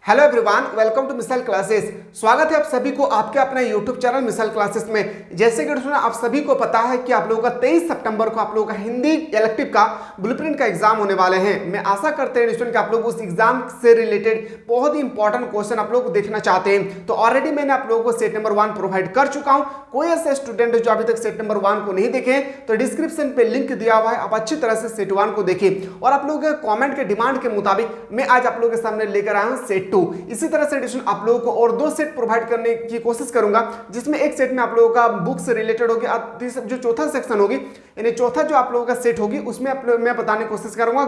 Hello everyone, welcome to missile classes. स्वागत है आप सभी को आपके अपने यूट्यूब चैनल मिसाइल क्लासेस में। जैसे कि दोस्तों आप सभी को पता है कि आप लोगों का 23 सितंबर को आप लोगों का हिंदी इलेक्टिव का ब्लूप्रिंट का एग्जाम होने वाले हैं। मैं आशा करते हैं दोस्तों कि आप लोग उस एग्जाम से रिलेटेड बहुत ही इंपॉर्टेंट क्वेश्चन आप लोग देखना चाहते हैं। तो ऑलरेडी मैंने आप लोगों को सेट नंबर 1 प्रोवाइड कर चुका हूँ। कोई ऐसे स्टूडेंट जो अभी तक सेट नंबर 1 को नहीं देखे तो डिस्क्रिप्शन पे लिंक दिया हुआ है, आप अच्छी तरह से सेट 1 को देखिए। और आप लोगों के कॉमेंट के डिमांड के मुताबिक मैं आज आप लोगों के सामने लेकर आया हूँ सेट 2। इसी तरह से आप लोगों को और 2 सेट प्रोवाइड करने की कोशिश करूंगा, जिसमें एक सेट में आप लोगों का बुक से रिलेटेड होगी, जो चौथा सेक्शन होगी यानी चौथा जो आप लोगों का सेट होगी उसमें मैं बताने की कोशिश करूंगा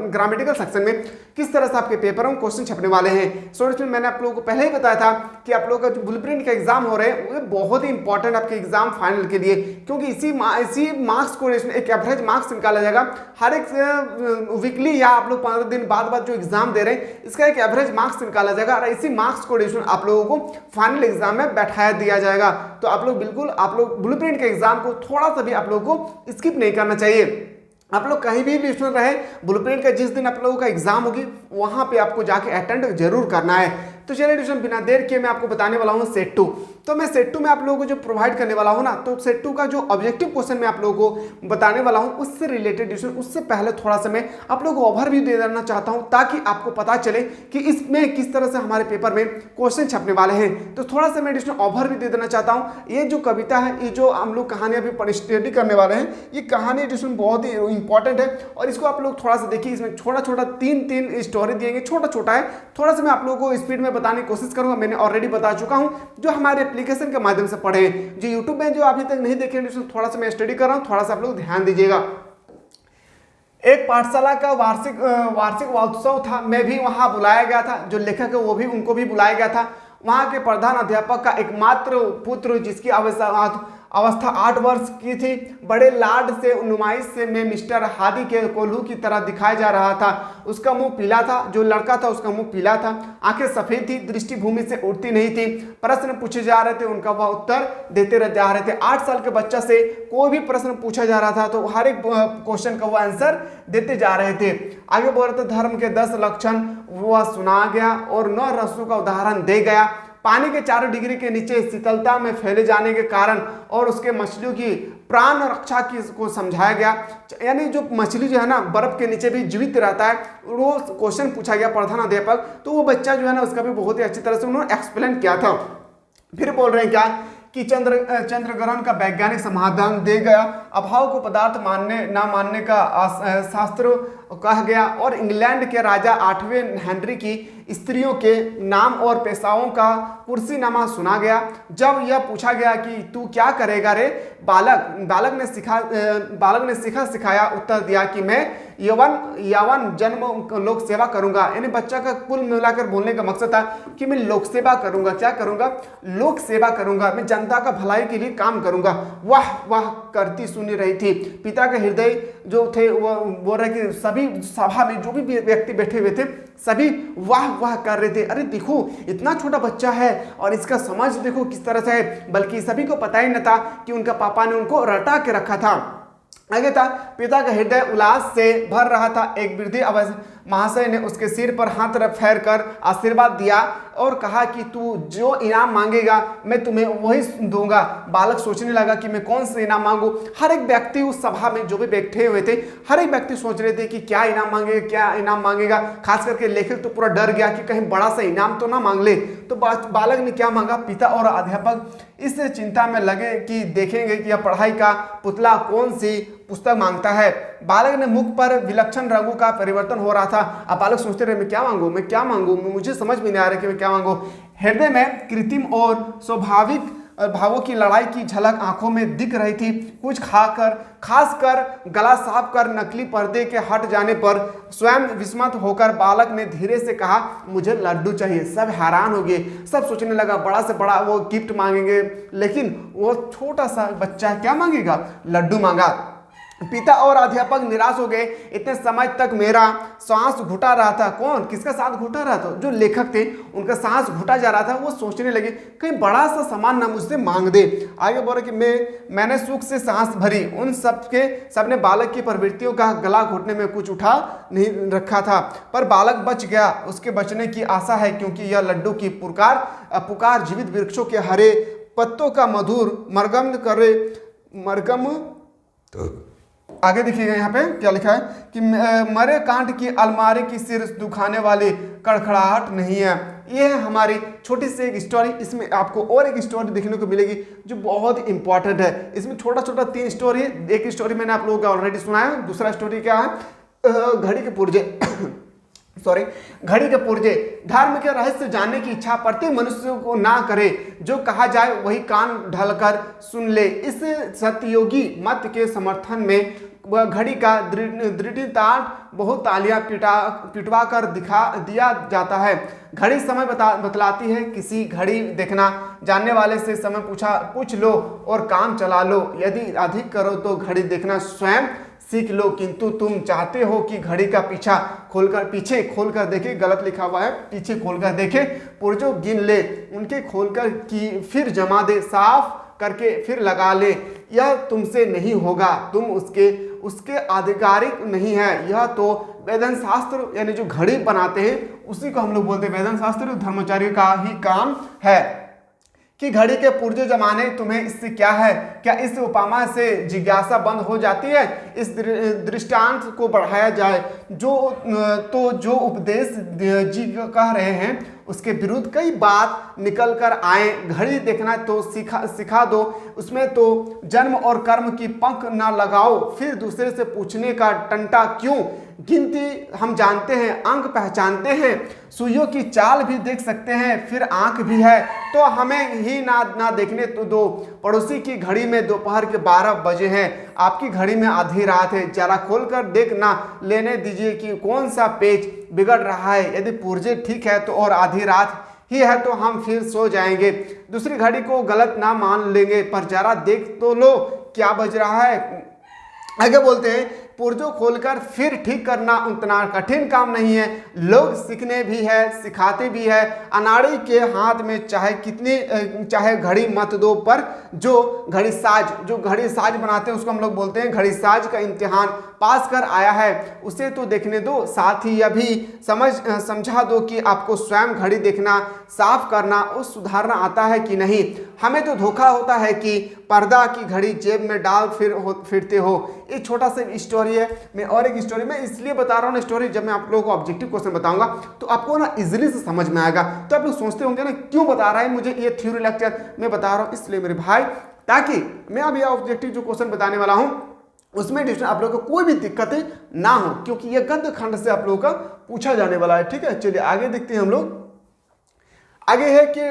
ग्रामेटिकल सेक्शन में किस तरह से आपके पेपर में क्वेश्चन छपने वाले हैं। सो इसमें मैंने आप लोगों को पहले ही बताया था कि आप लोगों का जो ब्लूप्रिंट का एग्जाम हो रहे हैं वो बहुत ही इंपॉर्टेंट आपके एग्जाम फाइनल के लिए, क्योंकि इसी मार्क्स को एक एवरेज मार्क्स निकाला जाएगा हर एक वीकली या आप लोग 15 दिन बाद जो एग्जाम दे रहे हैं इसका एक एवरेज मार्क्स निकाला जाएगा और इसी मार्क्स को आप लोगों को फाइनल एग्जाम में बैठाया दिया जाएगा। तो आप लोग ब्लूप्रिंट के एग्जाम को थोड़ा सा भी आप लोगों को स्किप नहीं करना चाहिए। आप लोग कहीं भी स्टूडेंट रहे, ब्लूप्रिंट का जिस दिन आप लोगों का एग्जाम होगी वहां पे आपको जाके अटेंड जरूर करना है। तो चलिए ट्यूशन बिना देर किए मैं आपको बताने वाला हूं सेट 2। तो मैं सेट 2 में आप लोगों को जो प्रोवाइड करने वाला हूं ना, तो सेट 2 का जो ऑब्जेक्टिव क्वेश्चन मैं आप लोगों को बताने वाला हूं उससे रिलेटेड ट्यूशन उससे पहले थोड़ा सा मैं आप लोगों को ओवरव्यू दे देना चाहता हूं ताकि आपको पता चले कि इसमें किस तरह से हमारे पेपर में क्वेश्चन छपने वाले हैं। तो थोड़ा सा मैं ट्यूशन ओवरव्यू दे देना चाहता हूँ। ये जो कविता है, ये जो हम लोग कहानी अभी स्टडी करने वाले हैं, ये कहानी ट्यूशन बहुत ही इंपॉर्टेंट है और इसको आप लोग थोड़ा सा देखिए। इसमें छोटा छोटा तीन स्टोरी दिएंगे, छोटा छोटा है, थोड़ा सा मैं आप लोगों को स्पीड में बताने की कोशिश करूंगा। मैंने ऑलरेडी बता चुका हूं, जो हमारे एप्लीकेशन के माध्यम से पढ़े, जो यूट्यूब में जो अभी तक नहीं देखे थोड़ा सा मैं स्टडी कर रहा हूं, थोड़ा सा आप लोग ध्यान दीजिएगा। एक पाठशाला का वार्षिक महोत्सव था, मैं भी वहां बुलाया गया था। जो लेखक है वो भी, उनको भी बुलाया गया था। वहां के प्रधान अध्यापक का एकमात्र पुत्र जिसकी अवस्था 8 वर्ष की थी, बड़े लाड से नुमाइश से मैं मिस्टर हादी के कोल्हू की तरह दिखाया जा रहा था। उसका मुंह पीला था, जो लड़का था उसका मुंह पीला था, आंखें सफेद थी, दृष्टि भूमि से उड़ती नहीं थी। प्रश्न पूछे जा रहे थे, उनका वह उत्तर देते जा रहे थे। 8 साल के बच्चा से कोई भी प्रश्न पूछा जा रहा था तो हर एक क्वेश्चन का वह आंसर देते जा रहे थे। आगे बढ़ रहे थे, धर्म के 10 लक्षण वह सुना गया और 9 रसों का उदाहरण दे गया। पानी के 4 डिग्री के नीचे शीतलता में फैले जाने के कारण और उसके मछलियों की प्राण रक्षा को समझाया गया। यानी जो मछली जो है ना बर्फ के नीचे भी जीवित रहता है, वो क्वेश्चन पूछा गया प्रधान अध्यापक, तो वो बच्चा जो है ना उसका भी बहुत ही अच्छी तरह से उन्होंने एक्सप्लेन किया था। फिर बोल रहे हैं क्या कि चंद्र ग्रहण का वैज्ञानिक समाधान दे गया। अभाव को पदार्थ मानने ना मानने का शास्त्र कह गया और इंग्लैंड के राजा 8वें हेनरी की स्त्रियों के नाम और पेशाओं का कुर्सीनामा सुना गया। जब यह पूछा गया कि तू क्या करेगा रे बालक ने सिखाया उत्तर दिया कि मैं यवन जन्म लोक सेवा करूंगा। यानी बच्चा का कुल मिलाकर बोलने का मकसद था कि मैं लोक सेवा करूंगा। क्या करूंगा? लोक सेवा करूंगा, मैं जनता का भलाई के लिए काम करूंगा। वाह वाह करती सुनी रही थी। पिता के हृदय जो थे वो बोल रहे कि सभी सभा में जो भी व्यक्ति बैठे हुए थे सभी वाह वाह कर रहे थे। अरे देखो इतना छोटा बच्चा है और इसका समझ देखो किस तरह से है, बल्कि सभी को पता ही न था कि उनका पापा ने उनको रटा के रखा था। आगे था, पिता का हृदय उल्लास से भर रहा था। एक वृद्धि महाशय ने उसके सिर पर हाथ फेर कर आशीर्वाद दिया और कहा कि तू जो इनाम मांगेगा मैं तुम्हें वही दूंगा। बालक सोचने लगा कि मैं कौन सा इनाम मांगू। हर एक व्यक्ति उस सभा में जो भी बैठे हुए थे हर एक व्यक्ति सोच रहे थे कि क्या इनाम मांगेगा। खास करके लेखक तो पूरा डर गया कि कहीं बड़ा सा इनाम तो ना मांग ले। तो बालक ने क्या मांगा? पिता और अध्यापक इस चिंता में लगे कि देखेंगे कि यह पढ़ाई का पुतला कौन सी पुस्तक मांगता है। बालक ने मुख पर विलक्षण रंगों का परिवर्तन हो रहा था। अब बालक सोचते रहे मैं क्या मांगू, मुझे समझ में नहीं आ रहा कि मैं क्या मांगू। हृदय में कृत्रिम और स्वाभाविक भावों की लड़ाई की झलक आंखों में दिख रही थी। कुछ खासकर गला साफ कर नकली पर्दे के हट जाने पर स्वयं विस्मित होकर बालक ने धीरे से कहा मुझे लड्डू चाहिए। सब हैरान हो गए, सब सोचने लगा बड़ा से बड़ा वो गिफ्ट मांगेंगे, लेकिन वो छोटा सा बच्चा क्या मांगेगा? लड्डू मांगा। पिता और अध्यापक निराश हो गए। इतने समय तक मेरा सांस घुटा रहा था। कौन, किसका सांस घुटा रहा था? जो लेखक थे, उनका सांस घुटा जा रहा था। वो सोचने लगे कहीं बड़ा सा सामान ना मुझसे मांग दे। आगे बोल रहे कि मैंने सुख से सांस भरी। उन सबने बालक की प्रवृत्तियों का गला घोटने में कुछ उठा नहीं रखा था, पर बालक बच गया। उसके बचने की आशा है, क्योंकि यह लड्डू की पुकार जीवित वृक्षों के हरे पत्तों का मधुर मरगम। आगे देखिएगा यहाँ पे क्या लिखा है कि मरे कांट की अलमारी की सिर दुखाने वाली कड़खड़ाहट नहीं है। ये है हमारी छोटी सी एक स्टोरी। इसमें आपको और एक स्टोरी देखने को मिलेगी जो बहुत इंपॉर्टेंट है। इसमें छोटा छोटा 3 स्टोरी है। एक स्टोरी मैंने आप लोगों को ऑलरेडी सुनाया। दूसरा स्टोरी क्या है, घड़ी के पुर्जे घड़ी के पुर्जे। धर्म के रहस्य जानने की इच्छा प्रत्येक मनुष्य को ना करे, जो कहा जाए वही कान ढलकर सुन ले। इस सत्ययोगी मत के समर्थन में घड़ी का दृढ़तांठ बहुत तालियां पिटवा कर दिखा दिया जाता है। घड़ी समय बतलाती है। किसी घड़ी देखना जानने वाले से समय पूछ लो और काम चला लो। यदि अधिक करो तो घड़ी देखना स्वयं सीख लो। किंतु तुम चाहते हो कि घड़ी का पीछे खोलकर देखे। गलत लिखा हुआ है, पीछे खोलकर देखे। पुर्जों गिन ले, उनके खोलकर की फिर जमा दे, साफ करके फिर लगा ले। यह तुमसे नहीं होगा, तुम उसके आधिकारिक नहीं है। यह तो वेदन शास्त्र यानी जो घड़ी बनाते हैं उसी को हम लोग बोलते हैं वेदन शास्त्र। धर्माचार्य का ही काम है कि घड़ी के पुर्जे जमाने। तुम्हें इससे क्या है? क्या इस उपमा से जिज्ञासा बंद हो जाती है? इस दृष्टांत को बढ़ाया जाए जो उपदेश जी कह रहे हैं उसके विरुद्ध कई बात निकल कर आए। घड़ी देखना तो सिखा दो, उसमें तो जन्म और कर्म की पंख ना लगाओ। फिर दूसरे से पूछने का टंटा क्यों? गिनती हम जानते हैं, अंक पहचानते हैं, सुइयों की चाल भी देख सकते हैं, फिर आंख भी है, तो हमें ही ना देखने तो दो। पड़ोसी की घड़ी में दोपहर के 12 बजे हैं, आपकी घड़ी में आधी रात है। जरा खोलकर देख ना लेने दीजिए कि कौन सा पेच बिगड़ रहा है। यदि पुर्जे ठीक है तो और आधी रात ही है तो हम फिर सो जाएंगे। दूसरी घड़ी को गलत ना मान लेंगे, पर जरा देख तो लो क्या बज रहा है। आगे बोलते हैं पुर्जों खोलकर फिर ठीक करना उतना कठिन काम नहीं है। लोग सीखने भी है, सिखाते भी है। अनाड़ी के हाथ में चाहे घड़ी मत दो, पर जो घड़ी साज बनाते हैं उसको हम लोग बोलते हैं घड़ी साज का इम्तिहान पास कर आया है उसे तो देखने दो। साथ ही यह भी समझा दो कि आपको स्वयं घड़ी देखना, साफ करना और सुधारना आता है कि नहीं। हमें तो धोखा होता है कि पर्दा की घड़ी जेब में डाल फिरते हो। एक छोटा सा स्टोरी है। मैं और एक स्टोरी में इसलिए बता रहा हूँ स्टोरी, जब मैं आप लोगों को ऑब्जेक्टिव क्वेश्चन बताऊंगा तो आपको ना इजीली से समझ में आएगा। तो आप लोग सोचते होंगे ना क्यों बता रहा है मुझे ये थ्योरी लेक्चर। मैं बता रहा हूँ इसलिए मेरे भाई, ताकि मैं अब ये ऑब्जेक्टिव जो क्वेश्चन बताने वाला हूँ उसमें आप लोगों को कोई भी दिक्कतें ना हो, क्योंकि ये गद्य खंड से आप लोगों का पूछा जाने वाला है। ठीक है, चलिए आगे देखते हैं हम लोग। आगे है कि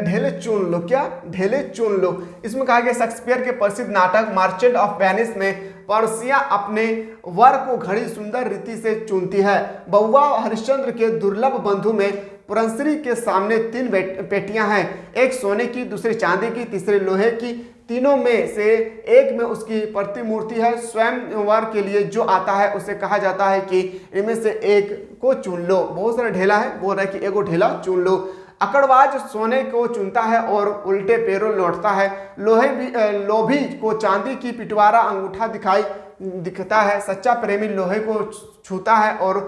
ढेले चुन लो। क्या ढेले चुन लो? इसमें कहा गया शेक्सपियर के प्रसिद्ध नाटक मार्चेंट ऑफ वेनिस में पर्सिया अपने वर को घड़ी सुंदर रीति से चुनती है। बउआ हरिश्चंद्र के दुर्लभ बंधु में पुरंसरी के सामने 3 पेटियां हैं, एक सोने की, दूसरी चांदी की, तीसरी लोहे की। तीनों में से एक में उसकी प्रतिमूर्ति है। स्वयं वर के लिए जो आता है उसे कहा जाता है कि इनमें से एक को चुन लो। बहुत सारा ढेला है, बोल रहा है कि एगो ढेला चुन लो। अकड़बाज सोने को चुनता है और उल्टे पैरों लौटता है। लोभी को चांदी की पिटवारा अंगूठा दिखता है। सच्चा प्रेमी लोहे को छूता है और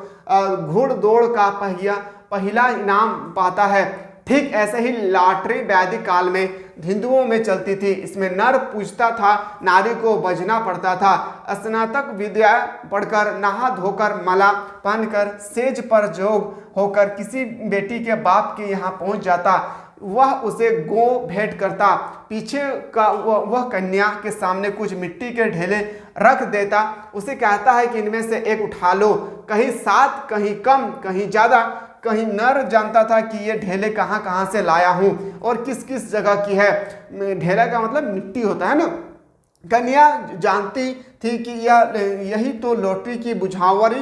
घुड़दौड़ का पहला इनाम पाता है। ठीक ऐसे ही लॉटरी वैदिक काल में हिंदुओं में चलती थी। इसमें नर पूजता था, नारी को बजना पड़ता था। स्नातक विद्या पढ़कर, नहा धोकर, माला पहनकर, सेज पर जोग होकर किसी बेटी के बाप के यहाँ पहुंच जाता। वह उसे गो भेंट करता। पीछे का वह कन्या के सामने कुछ मिट्टी के ढेले रख देता। उसे कहता है कि इनमें से एक उठा लो। कहीं 7, कहीं कम, कहीं ज़्यादा। कहीं नर जानता था कि ये ढेले कहाँ से लाया हूँ और किस किस जगह की है। ढेला का मतलब मिट्टी होता है ना। कन्या जानती थी कि यही तो लॉटरी की बुझावल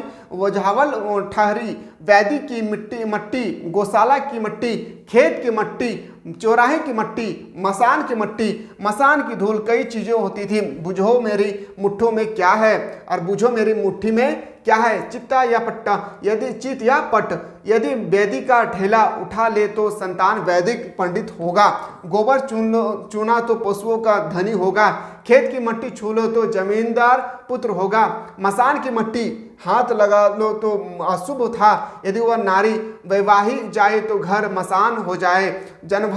ठहरी, वैदी की मिट्टी मट्टी, गौशाला की मट्टी, खेत की मट्टी, चौराहे की मट्टी, मसान की धूल, कई चीज़ें होती थी। बुझो मेरी मुट्ठों में क्या है, और बुझो मेरी मुट्ठी में क्या है, चित्ता या पट्टा, यदि चित या पट, यदि वैदी का ठेला उठा ले तो संतान वैदिक पंडित होगा, गोबर चूना तो पशुओं का धनी होगा, खेत की मट्टी छू लो तो जमींदार पुत्र होगा, मसान की मट्टी हाथ लगा लो तो अशुभ था, यदि वह नारी वैवाहिक जाए तो घर मसान हो जाए, जन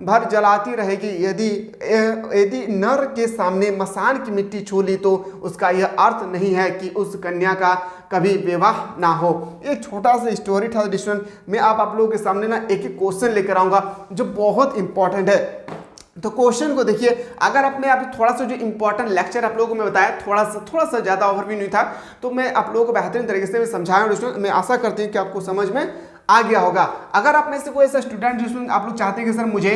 भर जलाती रहेगी, यदि नर के सामने मसान की मिट्टी छू ली तो उसका यह अर्थ नहीं है कि उस कन्या का कभी विवाह ना हो। एक छोटा सा स्टोरी था स्टूडेंट, मैं आप लोगों के सामने ना एक एक क्वेश्चन लेकर आऊँगा जो बहुत इंपॉर्टेंट है। तो क्वेश्चन को देखिए, अगर आपने अभी थोड़ा सा जो इंपॉर्टेंट लेक्चर आप लोगों को मैं बताया, थोड़ा सा ज़्यादा ओवरव्यू नहीं था, तो मैं आप लोगों को बेहतरीन तरीके से समझाया स्टूडेंट। मैं आशा करती हूँ कि आपको समझ में आ गया होगा। अगर आप में से कोई ऐसा स्टूडेंट जिसमें आप लोग चाहते हैं कि सर मुझे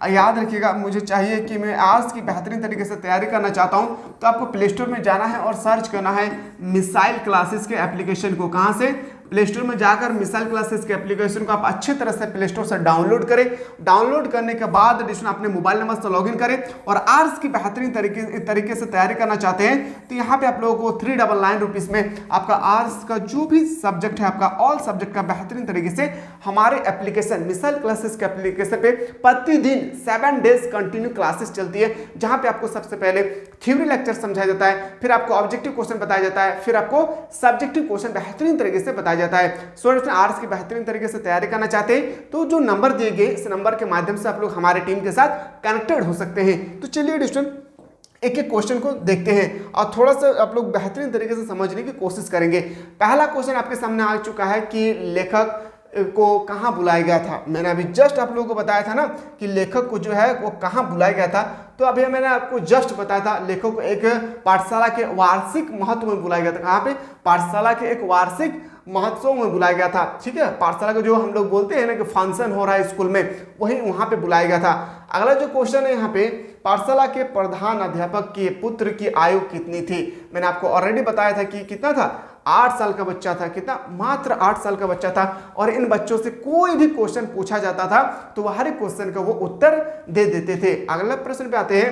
याद रखिएगा, मुझे चाहिए कि मैं आज की बेहतरीन तरीके से तैयारी करना चाहता हूं, तो आपको प्ले स्टोर में जाना है और सर्च करना है मिसाइल क्लासेस के एप्लीकेशन को। कहां से? प्ले स्टोर में जाकर मिसाइल क्लासेस के एप्लीकेशन को आप अच्छी तरह से प्ले स्टोर से डाउनलोड करें। डाउनलोड करने के बाद अपने मोबाइल नंबर से लॉगिन करें और आज की बेहतरीन तरीके से तैयारी करना चाहते हैं तो यहाँ पे आप लोगों को 399 रुपीज़ में आपका आर्ट्स का जो भी सब्जेक्ट है, आपका ऑल सब्जेक्ट का बेहतरीन तरीके से हमारे एप्लीकेशन मिसाइल क्लासेस के एप्लीकेशन पे प्रतिदिन 7 डेज कंटिन्यू क्लासेस चलती है, जहाँ पे आपको सबसे पहले थ्योरी लेक्चर समझाया जाता है, फिर आपको ऑब्जेक्टिव क्वेश्चन बताया जाता है, फिर आपको सब्जेक्टिव क्वेश्चन बेहतरीन तरीके से बताया जाता है। सो आर्ट्स की बेहतरीन तरीके से तैयारी करना चाहते हैं तो जो नंबर दिए गए इस नंबर के माध्यम से आप लोग हमारे टीम के साथ कनेक्टेड हो सकते हैं। तो चलिए स्टूडेंट एक एक क्वेश्चन को देखते हैं और थोड़ा सा आप लोग बेहतरीन तरीके से समझने की कोशिश करेंगे। पहला क्वेश्चन आपके सामने आ चुका है कि लेखक को कहाँ बुलाया गया था। मैंने अभी जस्ट आप लोगों को बताया था ना कि लेखक को जो है वो कहाँ बुलाया गया था, तो अभी मैंने आपको जस्ट बताया था लेखक को एक पाठशाला के वार्षिक महत्व में बुलाया गया था। कहाँ पे? पाठशाला के एक वार्षिक महोत्सव में बुलाया गया था। ठीक है, पाठशाला का जो हम लोग बोलते हैं ना कि फंक्शन हो रहा है स्कूल में, वही वहाँ पे बुलाया गया था। अगला जो क्वेश्चन है यहाँ पे, पाठशाला के प्रधान अध्यापक के पुत्र की आयु कितनी थी। मैंने आपको ऑलरेडी बताया था कि कितना था, 8 साल का बच्चा था। कितना? मात्र 8 साल का बच्चा था। और इन बच्चों से कोई भी क्वेश्चन पूछा जाता था तो वह हर एक क्वेश्चन का वो उत्तर दे देते थे। अगला प्रश्न पे आते हैं,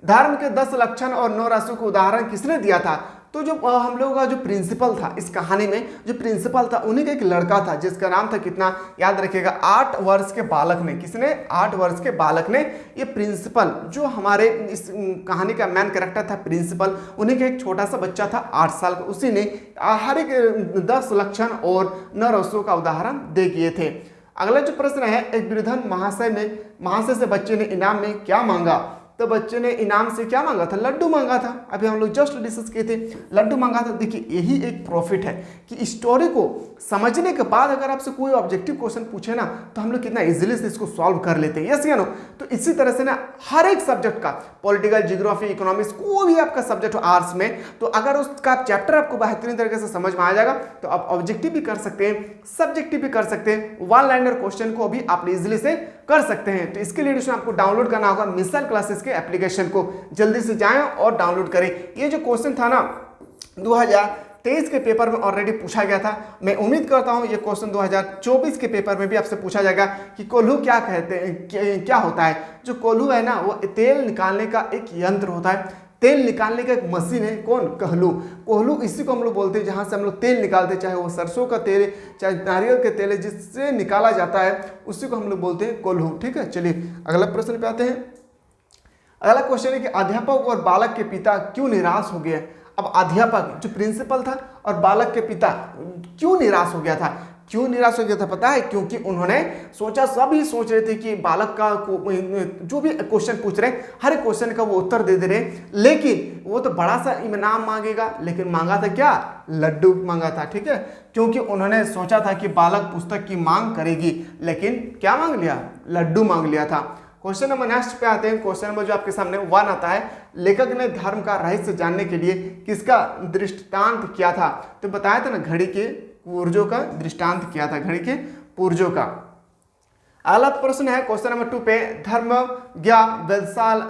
धर्म के 10 लक्षण और 9 राशियों को उदाहरण किसने दिया था। तो जो हम लोगों का जो प्रिंसिपल था इस कहानी में, जो प्रिंसिपल था उन्हीं का एक लड़का था जिसका नाम था कितना, याद रखिएगा, 8 वर्ष के बालक ने। किसने? 8 वर्ष के बालक ने। ये प्रिंसिपल जो हमारे इस कहानी का मेन कैरेक्टर था प्रिंसिपल, उन्हीं का एक छोटा सा बच्चा था 8 साल का, उसी ने हर एक 10 लक्षण और 9 राशियों का उदाहरण दे दिए थे। अगला जो प्रश्न है, एक वृद्धन महाशय से बच्चे ने इनाम में क्या मांगा। तो बच्चे ने इनाम से क्या मांगा था? लड्डू मांगा था। अभी हम लोग जस्ट डिस्कस किए थे, लड्डू मांगा था। देखिए यही एक प्रॉफिट है कि स्टोरी को समझने के बाद अगर आपसे कोई ऑब्जेक्टिव क्वेश्चन पूछे ना तो हम लोग कितना इजीली से इसको सॉल्व कर लेते हैं। यस या नो? तो इसी तरह से ना हर एक सब्जेक्ट का, पॉलिटिकल, जियोग्राफी, इकोनॉमिक्स, कोई भी आपका सब्जेक्ट हो आर्ट्स में, तो अगर उसका चैप्टर आपको बेहतरीन तरीके से समझ में आ जाएगा तो आप ऑब्जेक्टिव भी कर सकते हैं, सब्जेक्टिव भी कर सकते हैं, वन लाइनर क्वेश्चन को भी आप इजीली से कर सकते हैं। तो इसके लिए आपको डाउनलोड करना होगा मिसाइल क्लासेस के एप्लीकेशन को। जल्दी से जाएं और डाउनलोड करें। ये जो क्वेश्चन था ना 2023 के पेपर में ऑलरेडी पूछा गया था। मैं उम्मीद करता हूं ये क्वेश्चन 2024 के पेपर में भी आपसे पूछा जाएगा कि कोल्हू क्या कहते हैं, क्या होता है। जो कोल्हू है ना वो तेल निकालने का एक यंत्र होता है, तेल निकालने का एक मशीन है। कौन? कोल्हू। कोल्हू इसी को हम लोग बोलते हैं जहाँ से हम लोग तेल निकालते हैं, चाहे वो सरसों का तेल, चाहे नारियल के तेल है, जिससे निकाला जाता है उसी को हम लोग बोलते हैं कोल्हू। ठीक है, चलिए अगला प्रश्न पे आते हैं। अगला क्वेश्चन है कि अध्यापक और बालक के पिता क्यों निराश हो गए। अब अध्यापक जो प्रिंसिपल था और बालक के पिता क्यों निराश हो गया था। क्यों निराश हो गया था पता है? क्योंकि उन्होंने सोचा, सभी सोच रहे थे कि बालक का जो भी क्वेश्चन पूछ रहे हर एक क्वेश्चन का वो उत्तर दे रहे, लेकिन वो तो बड़ा सा इनाम मांगेगा, लेकिन मांगा था क्या? लड्डू मांगा था। ठीक है, क्योंकि उन्होंने सोचा था कि बालक पुस्तक की मांग करेगी, लेकिन क्या मांग लिया? लड्डू मांग लिया था। क्वेश्चन नंबर नेक्स्ट पे आते हैं। क्वेश्चन नंबर जो आपके सामने 1 आता है, लेखक ने धर्म का रहस्य जानने के लिए किसका दृष्टांत किया था। तो बताया था ना, घड़ी के पूर्वजों का दृष्टांत किया था, घड़ी के पूर्वजों का। अगला प्रश्न है क्वेश्चन नंबर 2 पे, धर्मज्ञ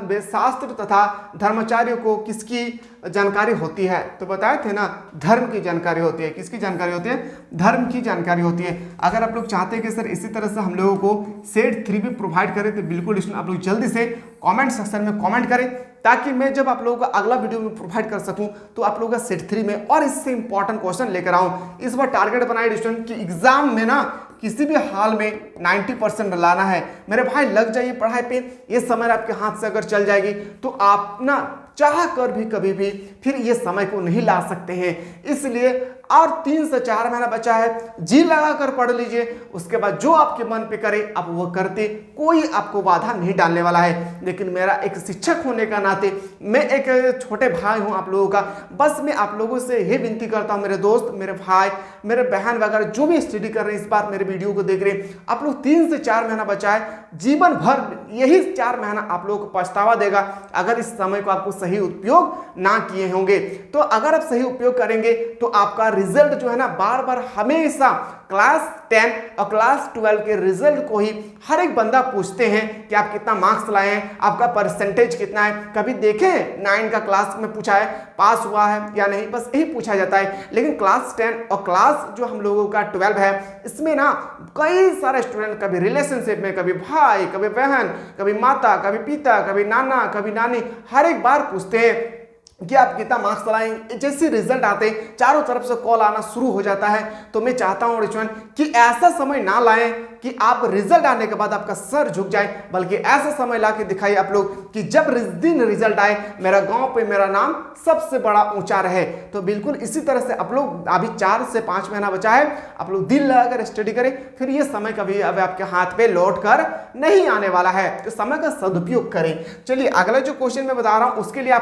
वेदशास्त्र तथा धर्माचार्यों को किसकी जानकारी होती है? तो बताए थे ना, धर्म की जानकारी होती है। किसकी जानकारी होती है? धर्म की जानकारी होती है। अगर आप लोग चाहते हैं कि सर इसी तरह से हम लोगों को सेट 3 भी प्रोवाइड करें तो बिल्कुल इसमें आप लोग जल्दी से कमेंट सेक्शन में कमेंट करें, ताकि मैं जब आप लोगों का अगला वीडियो में प्रोवाइड कर सकूं तो आप लोगों का सेट 3 में और इससे इंपॉर्टेंट क्वेश्चन लेकर आऊं। इस बार टारगेट बनाए स्टूडेंट कि एग्जाम में ना किसी भी हाल में 90% लाना है। मेरे भाई लग जाइए पढ़ाई पे, ये समय आपके हाथ से अगर चल जाएगी तो आप ना चाह कर भी कभी भी फिर ये समय को नहीं ला सकते हैं। इसलिए और 3 से 4 महीना बचा है, जी लगा कर पढ़ लीजिए। उसके बाद जो आपके मन पे करे आप वो करते, कोई आपको बाधा नहीं डालने वाला है। लेकिन मेरा एक शिक्षक होने का नाते, मैं एक छोटे भाई हूं आप लोगों का, बस मैं आप लोगों से यही विनती करता हूं, मेरे दोस्त, मेरे भाई, मेरे बहन वगैरह जो भी स्टडी कर रहे हैं इस बार मेरे वीडियो को देख रहे हैं, आप लोग 3 से 4 महीना बचा है, जीवन भर यही 4 महीना आप लोगों को पछतावा देगा अगर इस समय को आपको सही उपयोग ना किए होंगे। तो अगर आप सही उपयोग करेंगे तो आपका रिजल्ट जो है ना बार बार हमेशा क्लास 10 और क्लास 12 के रिजल्ट को ही हर एक बंदा पूछते हैं कि आप कितना मार्क्स लाए हैं, आपका परसेंटेज कितना है। कभी देखें 9 का क्लास में पूछा है पास हुआ है या नहीं, बस यही पूछा जाता है। लेकिन क्लास 10 और क्लास जो हम लोगों का 12 है, इसमें ना कई सारे स्टूडेंट कभी रिलेशनशिप में, कभी भाई, कभी बहन, कभी माता, कभी पिता, कभी नाना, कभी नानी, हर एक बार पूछते हैं कि आप कितना मार्क्स लाएं। जैसे रिजल्ट आते चारों तरफ से कॉल आना शुरू हो जाता है। तो मैं चाहता हूं रिचवन कि ऐसा समय ना लाएं कि आप रिजल्ट आने के बाद आपका सर झुक जाए, बल्कि ऐसा समय ला के दिखाइए आप लोग कि जब दिन रिजल्ट आए मेरा गांव पे मेरा नाम सबसे बड़ा ऊंचा रहे। तो बिल्कुल इसी तरह से आप लोग, अभी 4 से 5 महीना बचा है, आप लोग दिल लगाकर स्टडी करें, फिर ये समय कभी अब आपके हाथ पे लौट कर नहीं आने वाला है। तो समय का सदुपयोग करें। चलिए अगला जो क्वेश्चन मैं बता रहा हूं उसके लिए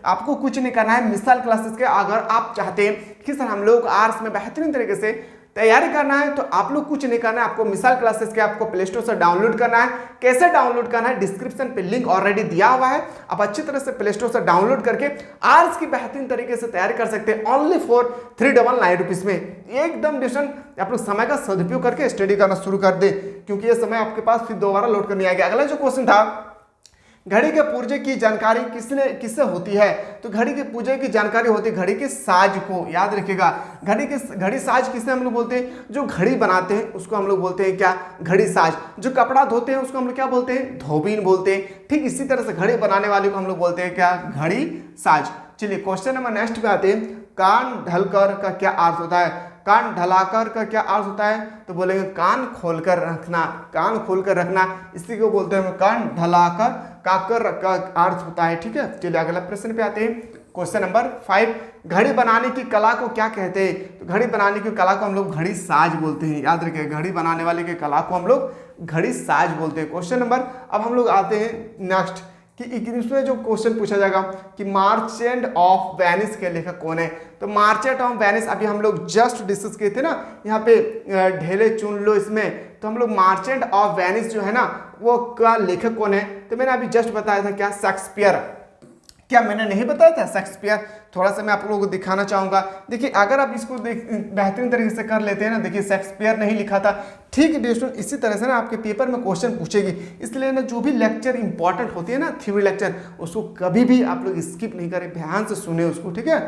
आपको कुछ नहीं करना है। मिसाल क्लासेस के अगर आप चाहते हैं कि सर हम लोग आर्ट्स में बेहतरीन तरीके से तैयारी करना है तो आप लोग कुछ नहीं करना है, आपको मिसाल क्लासेस के आपको प्ले स्टोर से डाउनलोड करना है। कैसे डाउनलोड करना है, डिस्क्रिप्शन पे लिंक ऑलरेडी दिया हुआ है। आप अच्छी तरह से प्ले स्टोर से डाउनलोड करके आर्ट्स की बेहतरीन तरीके से तैयारी कर सकते हैं ओनली फॉर 399 रुपीज में। एकदम डिस्टेंट आप लोग समय का सदुपयोग करके स्टडी करना शुरू कर दे, क्योंकि ये समय आपके पास फिर दोबारा लौट कर नहीं आएगा। अगला जो क्वेश्चन था, घड़ी के पुर्जे की जानकारी किससे होती है? तो घड़ी के पुर्जे की जानकारी होती है घड़ी के साज को। याद रखिएगा, घड़ी साज किसे हम लोग बोलते हैं? जो घड़ी बनाते हैं उसको हम लोग बोलते हैं क्या? घड़ी साज। जो कपड़ा धोते हैं उसको हम लोग क्या बोलते हैं? धोबीन बोलते हैं। ठीक इसी तरह से घड़ी बनाने वाले को हम लोग बोलते हैं क्या? घड़ी साज। चलिए क्वेश्चन नंबर नेक्स्ट पे आते हैं। कान ढलकर का क्या अर्थ होता है? कान ढलाकर का क्या अर्थ होता है? तो बोलेंगे कान खोलकर रखना। कान खोलकर रखना इसी को बोलते हैं कान ढलाकर काकर का अर्थ होता है। ठीक है, चलिए अगला प्रश्न पे आते हैं। क्वेश्चन नंबर 5, घड़ी बनाने की कला को क्या कहते हैं? तो घड़ी बनाने की कला को हम लोग घड़ी साज बोलते हैं। याद रखिए, घड़ी बनाने वाले की कला को हम लोग घड़ी साज बोलते हैं। क्वेश्चन नंबर, अब हम लोग आते हैं नेक्स्ट कि इसमें जो क्वेश्चन पूछा जाएगा कि मार्चेंट ऑफ वेनिस के लेखक कौन है? तो मार्चेंट ऑफ वेनिस अभी हम लोग जस्ट डिस्कस किए थे ना, यहाँ पे ढेले चुन लो इसमें। तो हम लोग मार्चेंट ऑफ वेनिस जो है ना वो का लेखक कौन है? तो मैंने अभी जस्ट बताया था क्या? शेक्सपियर। क्या मैंने नहीं बताया था? शेक्सपियर। थोड़ा सा मैं आप लोगों को दिखाना चाहूंगा। देखिए अगर आप इसको बेहतरीन तरीके से कर लेते हैं ना, देखिए शेक्सपियर नहीं लिखा था। ठीक है दोस्तों, इसी तरह से ना आपके पेपर में क्वेश्चन पूछेगी, इसलिए ना जो भी लेक्चर इंपॉर्टेंट होती है ना, थ्योरी लेक्चर, उसको कभी भी आप लोग स्किप नहीं करें, ध्यान से सुने उसको। ठीक है,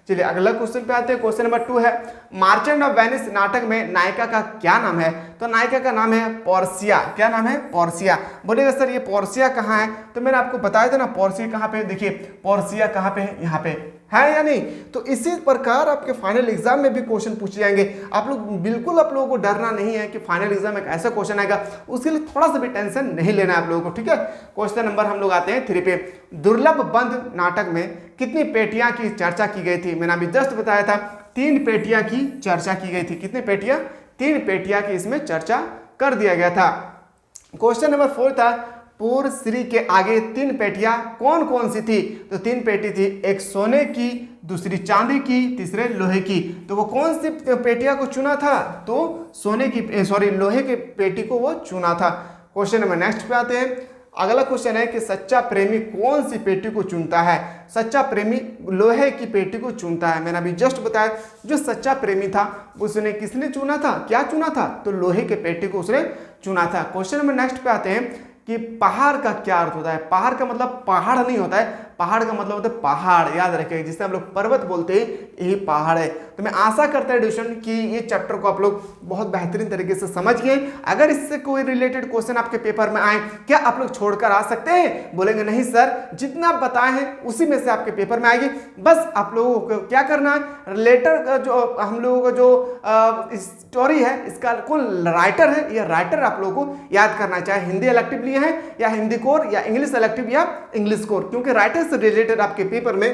चलिए अगला क्वेश्चन पे आते हैं। क्वेश्चन नंबर 2 है, मार्चेंट ऑफ वेनिस नाटक में नायिका का क्या नाम है? तो नायिका का नाम है पोर्सिया। क्या नाम है? पोर्सिया। बोलेगा सर ये पोर्सिया कहाँ है? तो मैंने आपको बताया था ना पोर्सिया कहाँ पे। देखिए पोर्सिया कहाँ पे है? यहाँ पे है या नहीं? तो इसी प्रकार आपके फाइनल एग्जाम में भी क्वेश्चन पूछे जाएंगे। आप लोग बिल्कुल, आप लोगों को डरना नहीं है कि फाइनल एग्जाम में ऐसा क्वेश्चन आएगा, उसके लिए थोड़ा सा भी टेंशन नहीं लेना है आप लोगों को। ठीक है, क्वेश्चन नंबर हम लोग आते हैं 3 पे। दुर्लभ बंध नाटक में कितनी पेटियां की चर्चा की गई थी? मैंने अभी जस्ट बताया था 3 पेटियां की चर्चा की गई थी। कितने पेटियां? 3 पेटियां की इसमें चर्चा कर दिया गया था। क्वेश्चन नंबर 4 था, पूर्व श्री के आगे 3 पेटियां कौन कौन सी थी? तो 3 पेटी थी, एक सोने की, दूसरी चांदी की, तीसरे लोहे की। तो वो कौन सी पेटियां को चुना था? तो सोने की, लोहे के पेटी को वो चुना था। क्वेश्चन नंबर नेक्स्ट पे आते हैं। अगला क्वेश्चन है कि सच्चा प्रेमी कौन सी पेटी को चुनता है? सच्चा प्रेमी लोहे की पेटी को चुनता है। मैंने अभी जस्ट बताया जो सच्चा प्रेमी था उसने किसने चुना था, क्या चुना था? तो लोहे के पेटी को उसने चुना था। क्वेश्चन नंबर नेक्स्ट पे आते हैं कि पहाड़ का क्या अर्थ होता है? पहाड़ का मतलब पहाड़ नहीं होता है, पहाड़ का मतलब होता है पहाड़, याद रखिए, जिसे हम लोग पर्वत बोलते हैं यही पहाड़ है। तो मैं आशा करता हूं एडिशन कि ये चैप्टर को आप लोग बहुत बेहतरीन तरीके से समझ गए। अगर इससे कोई रिलेटेड क्वेश्चन आपके पेपर में आए, क्या आप लोग छोड़कर आ सकते हैं? बोलेंगे नहीं सर, जितना आप बताए हैं उसी में से आपके पेपर में आएगी। बस आप लोगों को क्या करना है, रिलेटेड जो हम लोगों का जो स्टोरी है इसका कौन राइटर है, यह राइटर आप लोगों को याद करना, चाहे हिंदी इलेक्टिव लिए हैं या हिंदी कोर या इंग्लिश इलेक्टिव या इंग्लिश कोर, क्योंकि राइटर से रिलेटेड आपके पेपर में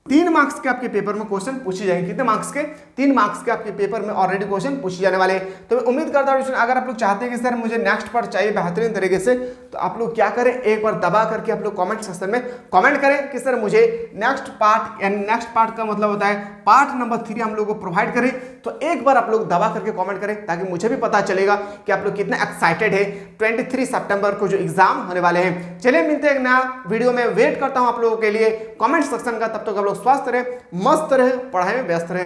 3 मार्क्स के आपके पेपर में क्वेश्चन पूछे जाएंगे। कितने मार्क्स के? 3 मार्क्स के आपके पेपर में ऑलरेडी क्वेश्चन पूछे जाने वाले हैं। तो मैं उम्मीद करता हूं अगर आप लोग चाहते हैं कि सर मुझे नेक्स्ट पार्ट चाहिए बेहतरीन तरीके से, तो आप लोग क्या करें, एक बार दबा करके आप लोग कमेंट सेक्शन में कमेंट करें कि सर मुझे नेक्स्ट पार्ट, यानी नेक्स्ट पार्ट का मतलब होता है पार्ट नंबर 3 हम लोग को प्रोवाइड करें। तो एक बार आप लोग दबा करके कमेंट करें ताकि मुझे भी पता चलेगा कि आप लोग कितने एक्साइटेड है 23 सितंबर को जो एग्जाम होने वाले हैं। चलिए मिलते हैं एक नया वीडियो में, वेट करता हूं आप लोगों के लिए कमेंट सेक्शन का। तब तक आप लोग स्वस्थ रहे, मस्त रहे, पढ़ाई में व्यस्त रहे।